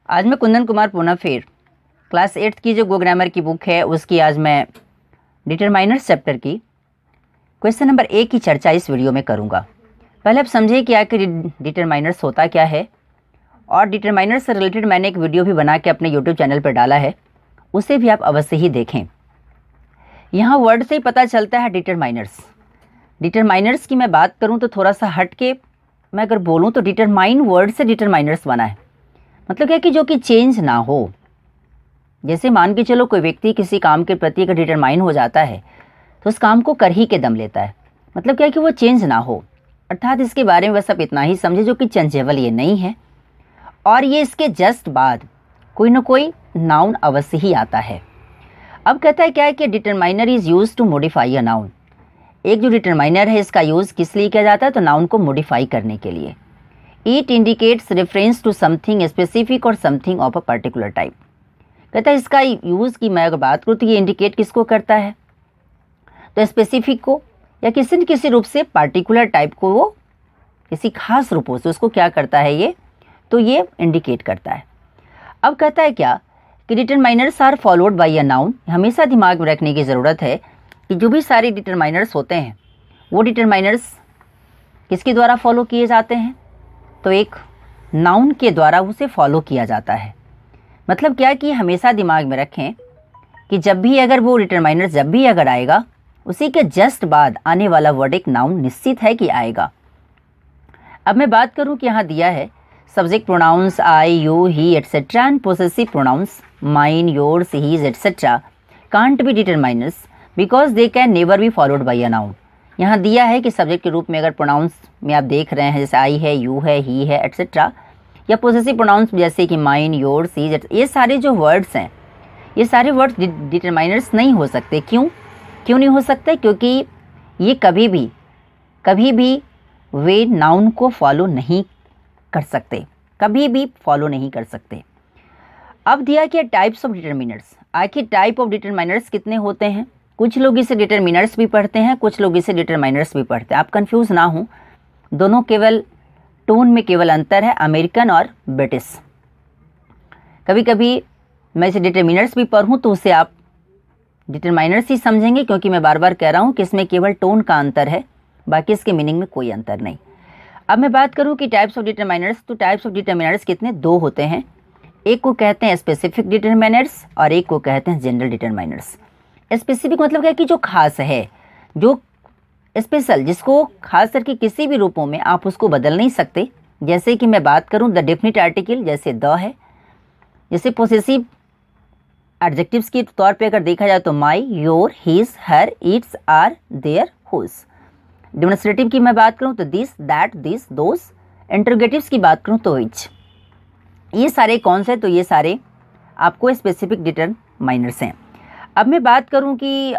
आज मैं कुंदन कुमार पूना फिर क्लास 8th की जो गो ग्रामर की बुक है उसकी आज मैं डिटरमाइनर्स चैप्टर की क्वेश्चन नंबर 1 की चर्चा इस वीडियो में करूंगा। पहले आप समझिए कि आखिर डिटरमाइनर्स होता क्या है, और डिटरमाइनर्स से रिलेटेड मैंने एक वीडियो भी बना के अपने यूट्यूब चैनल पर डाला है, उसे भी आप अवश्य ही देखें। यहाँ वर्ड से ही पता चलता है डिटरमाइनर्स की मैं बात करूँ तो थोड़ा सा हट के मैं अगर बोलूँ तो डिटरमाइन वर्ड से डिटरमाइनर्स बना है। मतलब क्या कि जो कि चेंज ना हो। जैसे मान के चलो कोई व्यक्ति किसी काम के प्रति अगर डिटरमाइन हो जाता है तो उस काम को कर ही के दम लेता है। मतलब क्या कि वो चेंज ना हो, अर्थात इसके बारे में बस आप इतना ही समझे जो कि चेंजेबल ये नहीं है, और ये इसके जस्ट बाद कोई ना कोई नाउन अवश्य ही आता है। अब कहता है क्या है कि determiner is use to modify a noun. एक जो डिटरमाइनर है इसका यूज़ किस लिए किया जाता है, तो नाउन को मॉडिफाई करने के लिए। It indicates reference to something specific और something of a particular type. कहता है इसका यूज़ की मैं अगर बात करूँ तो ये इंडिकेट किसको करता है, तो स्पेसिफिक को या किसी न किसी रूप से पार्टिकुलर टाइप को, वो किसी खास रूपों से उसको क्या करता है ये, तो ये इंडिकेट करता है। अब कहता है क्या कि determiners are followed by a noun. हमेशा दिमाग में रखने की ज़रूरत है कि जो भी सारे डिटरमाइनर्स होते हैं वो डिटरमाइनर्स किसके द्वारा फॉलो किए जाते हैं, तो एक नाउन के द्वारा उसे फॉलो किया जाता है। मतलब क्या कि हमेशा दिमाग में रखें कि जब भी अगर वो डिटरमाइनर जब भी अगर आएगा उसी के जस्ट बाद आने वाला वर्ड एक नाउन निश्चित है कि आएगा। अब मैं बात करूं कि यहाँ दिया है subject pronouns I, you, he etcetera and possessive pronouns mine, yours, his etcetera can't be determiners because they can never be followed by a noun. यहाँ दिया है कि सब्जेक्ट के रूप में अगर प्रोनाउंस में आप देख रहे हैं जैसे आई है, यू है, ही है एटसेट्रा, या पोसेसिव प्रोनाउंस जैसे कि माइन, योर्स, हीज, ये सारे जो वर्ड्स हैं ये सारे वर्ड्स डिटरमाइनर्स नहीं हो सकते। क्यों नहीं हो सकते? क्योंकि ये कभी भी वे नाउन को फॉलो नहीं कर सकते, कभी भी फॉलो नहीं कर सकते। अब दिया कि टाइप्स ऑफ डिटरमिनर्स। आखिर टाइप ऑफ डिटरमाइनर्स कितने होते हैं? कुछ लोग इसे डिटरमिनर्स भी पढ़ते हैं, कुछ लोग इसे डिटरमाइनर्स भी पढ़ते हैं। आप कंफ्यूज ना हो, दोनों केवल टोन में केवल अंतर है, अमेरिकन और ब्रिटिश। कभी कभी मैं इसे डिटरमिनर्स भी पढ़ूँ तो उसे आप डिटरमाइनर्स ही समझेंगे, क्योंकि मैं बार बार कह रहा हूँ कि इसमें केवल टोन का अंतर है, बाकी इसके मीनिंग में कोई अंतर नहीं। अब मैं बात करूँ कि टाइप्स ऑफ डिटरमाइनर्स, तो टाइप्स ऑफ डिटरमाइनर्स कितने? दो होते हैं। एक को कहते हैं स्पेसिफिक डिटरमाइनर्स और एक को कहते हैं जनरल डिटरमाइनर्स। स्पेसिफिक मतलब क्या कि जो खास है, जो स्पेशल, जिसको खास करके किसी भी रूपों में आप उसको बदल नहीं सकते। जैसे कि मैं बात करूं द डेफिनिट आर्टिकल, जैसे द है। जैसे पोसेसिव एडजेक्टिव्स के तौर पे अगर देखा जाए तो my, your, his, her, its, our, their, whose. Demonstrative की मैं बात करूं तो this, that, this, those. Interrogatives की बात करूं तो विच। ये सारे कौन से? तो ये सारे आपको स्पेसिफिक डिटरमाइनर्स हैं। अब मैं बात करूं कि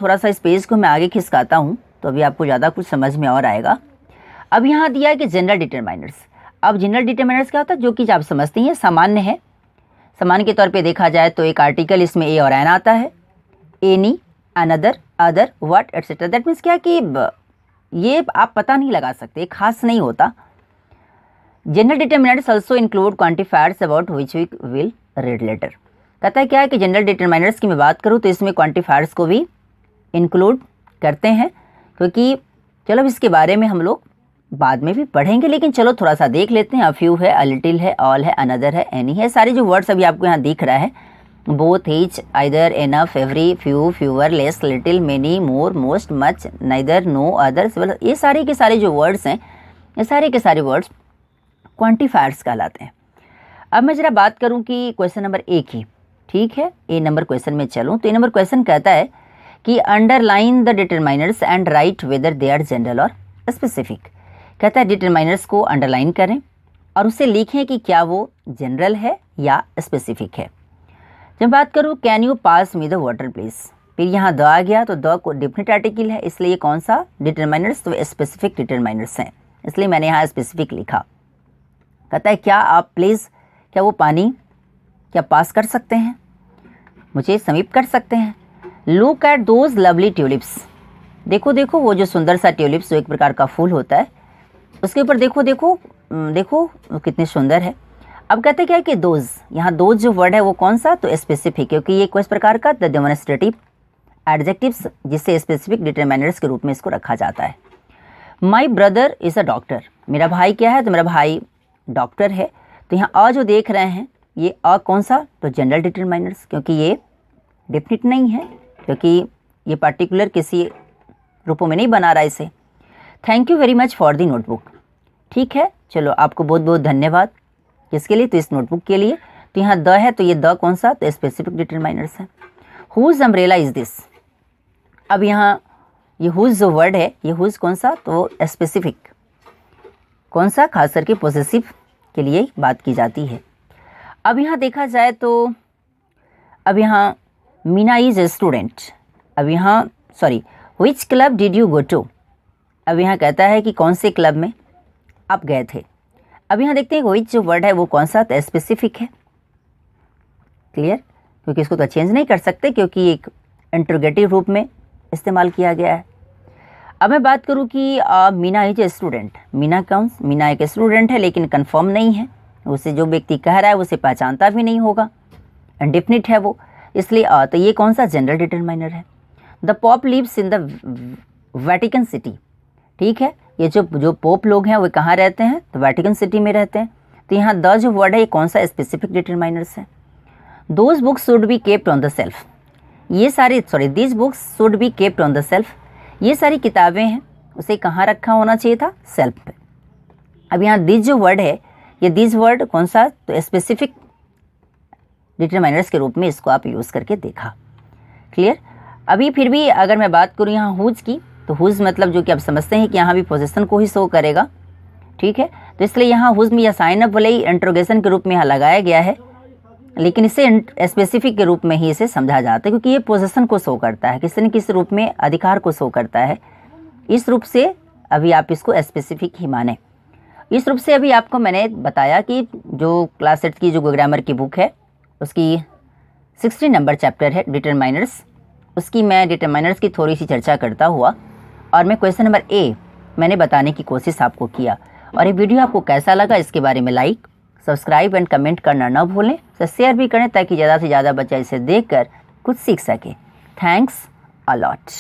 थोड़ा सा स्पेस को मैं आगे खिसकाता हूं तो अभी आपको ज़्यादा कुछ समझ में और आएगा। अब यहाँ दिया है कि जनरल डिटरमाइनर्स। अब जनरल डिटरमाइनर्स क्या होता है? जो कि आप समझते हैं सामान्य है। सामान्य के तौर पे देखा जाए तो एक आर्टिकल, इसमें ए और एन आता है। Any, another, other, what etcetera. That means क्या कि ये आप पता नहीं लगा सकते, खास नहीं होता। General determiners also include quantifiers about which we will read later. कहता है क्या है कि जनरल डिटरमाइनर्स की मैं बात करूँ तो इसमें क्वांटिफायर्स को भी इंक्लूड करते हैं, क्योंकि चलो इसके बारे में हम लोग बाद में भी पढ़ेंगे, लेकिन चलो थोड़ा सा देख लेते हैं। अ फ्यू है, अ लिटिल है, ऑल है, अनदर है, एनी है। सारे जो वर्ड्स अभी आपको यहाँ दिख रहा है, both, each, either, enough, every, few, fewer, less, little, many, more, most, much, neither, no, other, ये सारे के सारे जो वर्ड्स हैं, ये सारे के सारे वर्ड्स क्वांटिफायर्स कहलाते हैं। अब मैं ज़रा बात करूँ कि क्वेश्चन नंबर 1 की, ठीक है, ए नंबर क्वेश्चन में चलूँ तो ए नंबर क्वेश्चन कहता है कि underline the determiners and write whether they are general और स्पेसिफिक। कहता है डिटरमाइनर्स को अंडरलाइन करें और उसे लिखें कि क्या वो जनरल है या स्पेसिफिक है। जब बात करूँ can you pass me the water please, फिर यहाँ द आ गया तो द को डेफिनिट आर्टिकल है, इसलिए कौन सा डिटरमाइनर्स, तो स्पेसिफिक डिटरमाइनर्स हैं, इसलिए मैंने यहाँ स्पेसिफिक लिखा। कहता है क्या आप प्लीज़, क्या वो पानी क्या पास कर सकते हैं, मुझे समीप कर सकते हैं। Look at those lovely tulips, देखो देखो वो जो सुंदर सा ट्यूलिप्स, जो एक प्रकार का फूल होता है, उसके ऊपर देखो देखो देखो कितने सुंदर है। अब कहते क्या है कि दोज, यहाँ दोज जो वर्ड है वो कौन सा, तो स्पेसिफिक, क्योंकि ये किस प्रकार का डेमोन्स्ट्रेटिव एडजेक्टिव्स जिससे स्पेसिफिक डिटरमाइनर्स के रूप में इसको रखा जाता है। My brother is a doctor, मेरा भाई क्या है, तो मेरा भाई डॉक्टर है। तो यहाँ अ जो देख रहे हैं ये अ कौन सा, तो जनरल डिटरमाइनर्स, क्योंकि ये डेफिनिट नहीं है, क्योंकि ये पार्टिकुलर किसी रूपों में नहीं बना रहा इसे। Thank you very much for the notebook, ठीक है, चलो आपको बहुत बहुत धन्यवाद, किसके लिए, तो इस नोटबुक के लिए। तो यहाँ द है, तो ये द कौन सा, तो स्पेसिफिक डिटरमाइनर्स है। हुज अम्ब्रेला इज दिस, अब यहाँ ये हुज जो वर्ड है ये हुज कौन सा, तो स्पेसिफिक, कौन सा, खास करके पॉसेसिव के लिए बात की जाती है। अब यहाँ देखा जाए तो अब यहाँ मीना इज ए स्टूडेंट, अब यहाँ sorry which club did you go to, अब यहाँ कहता है कि कौन से क्लब में आप गए थे। अब यहाँ देखते हैं विच जो वर्ड है वो कौन सा, तो स्पेसिफिक है, क्लियर, क्योंकि इसको तो चेंज नहीं कर सकते क्योंकि एक इंटरोगेटिव रूप में इस्तेमाल किया गया है। अब मैं बात करूँ कि Meena is a student, Meena एक स्टूडेंट है लेकिन कंफर्म नहीं है, उसे जो व्यक्ति कह रहा है उसे पहचानता भी नहीं होगा, इंडेफिनिट है वो, इसलिए तो ये कौन सा, जनरल डिटरमाइनर है। The Pope lives in the Vatican City, ठीक है, ये जो पोप लोग हैं वो कहाँ रहते हैं, तो वेटिकन सिटी में रहते हैं। तो यहाँ द जो वर्ड है ये कौन सा, स्पेसिफिक डिटरमाइनर्स है। Those books should be kept on the self, ये सारी this books should be kept on the self, ये सारी किताबें हैं उसे कहाँ रखा होना चाहिए था, सेल्फ पे। अब यहाँ दिस जो वर्ड है ये दिस वर्ड कौन सा, तो स्पेसिफिक डिटरमाइनर्स के रूप में इसको आप यूज़ करके देखा, क्लियर। अभी फिर भी अगर मैं बात करूँ यहाँ हुज की, तो हुज मतलब जो कि आप समझते हैं कि यहाँ भी पोजीशन को ही शो करेगा, ठीक है, तो इसलिए यहाँ हुज में या साइन अप भले ही इंट्रोगेशन के रूप में यहाँ लगाया गया है, लेकिन इसे स्पेसिफिक के रूप में ही इसे समझा जाता है, क्योंकि ये पोजीशन को शो करता है, किसी न किसी रूप में अधिकार को शो करता है। इस रूप से अभी आप इसको स्पेसिफिक ही माने। इस रूप से अभी आपको मैंने बताया कि जो क्लास 8 की जो ग्रामर की बुक है उसकी 16 नंबर चैप्टर है डिटरमाइनर्स, उसकी मैं डिटरमाइनर्स की थोड़ी सी चर्चा करता हुआ और मैं क्वेश्चन नंबर ए मैंने बताने की कोशिश आपको किया। और ये वीडियो आपको कैसा लगा इसके बारे में लाइक, सब्सक्राइब एंड कमेंट करना न भूलें, तो शेयर भी करें ताकि ज़्यादा से ज़्यादा बच्चा इसे देखकर कुछ सीख सके। Thanks a lot.